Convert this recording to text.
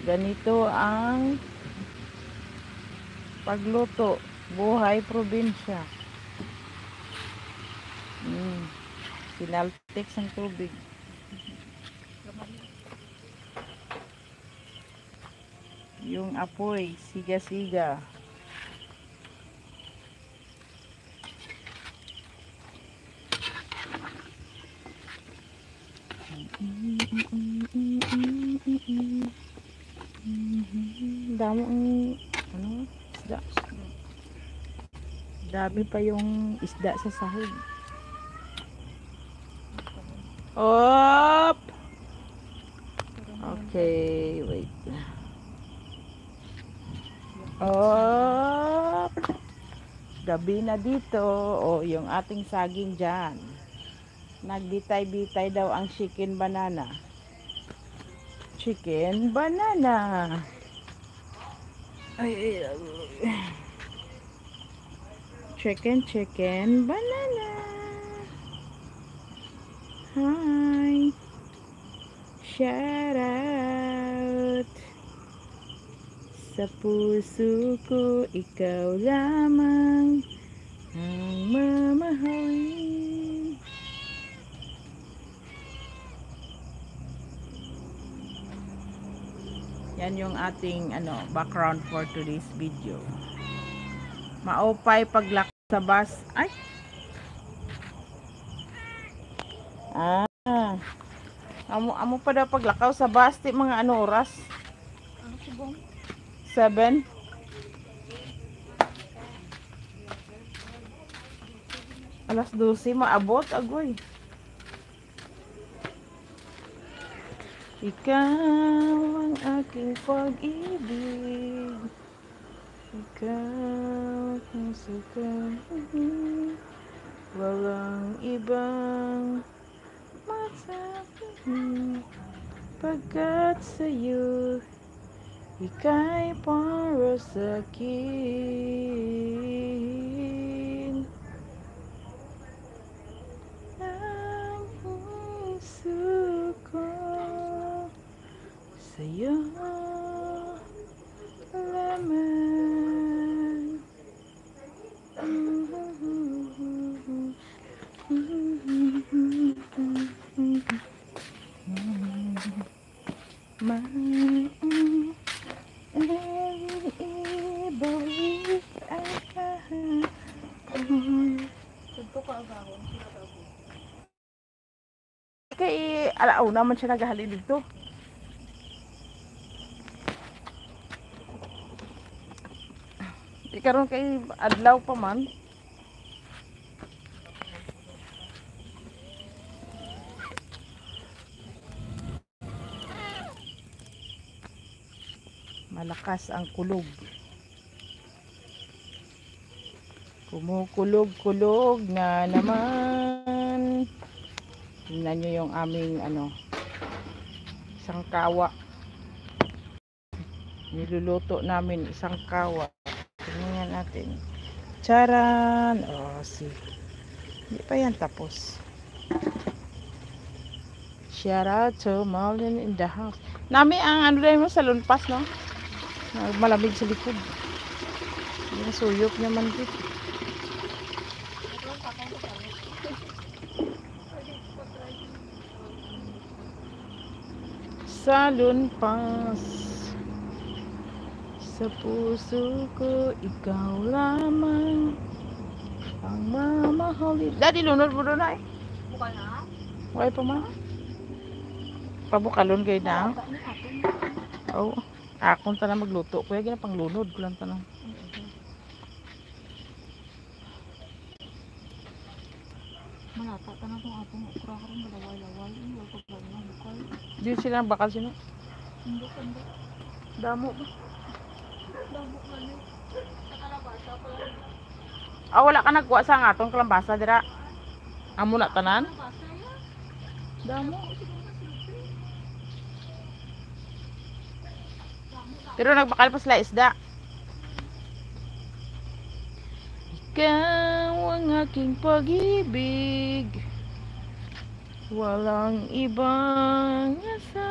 Ganito ang pagluto. Buhay probinsya. Sinaltik ng tubig. Yung apoy, siga-siga. Damo ang isda. Dami pa yung isda sa sahig. Op! Okay, wait. Op! Gabi na dito. O, yung ating saging dyan. Nagbitay-bitay daw ang chicken banana. Chicken banana. Ay. Chicken banana. Hi. Shout out. Sa puso ko, ikaw lamang ang mamahalin. Yan yung ating background for today's video. Maupay paglak sa bus. Ay! Amo pa daw paglakaw sa bus. Di mga oras? 7? Alas 12 maabot agoy. Ikaw ang aking pag-ibig. Ikaw ang suka. Walang ibang masasabi. Pagkat sa'yo ika'y para sa'kin. Ang puso ko sa'yo lamang. Kay alaaw naman siya naghali dito. Ikaroon kay adlaw pa man. Malakas ang kulog. Kumukulog-kulog na naman. Tingnan nyo yung aming isang kawa. Niluluto namin isang kawa. Tingnan natin. Charan! Hindi pa yan tapos. Shout out to Marlon in the house. Nami ang mo sa lunpas, no? Malamig sa likod. Yung suyok naman dito. Sa lunpas, sa puso ko, ikaw lamang ang mamahalin. Daddy, lunod mo doon ay? Buka na? Huwag pa ma? Pabukalon kayo na? Oo. Akong tanang magluto. Kuya, gina pang lunod ko lang tanang. Malata ka na kung atong okra ka rin malaway-laway. Hindi ko pa lang bukal. Di sila bakal sino? Hindi. Damo ba? Damo ka na. Sa kalabasa pa lang. Wala ka nagkuha sa nga atong kalambasa dira. Amo na tanan? Kalabasa yan. Damo. Pero nagbakal pa sila isda. Ikaw ang aking pag-ibig. Walang ibang asa.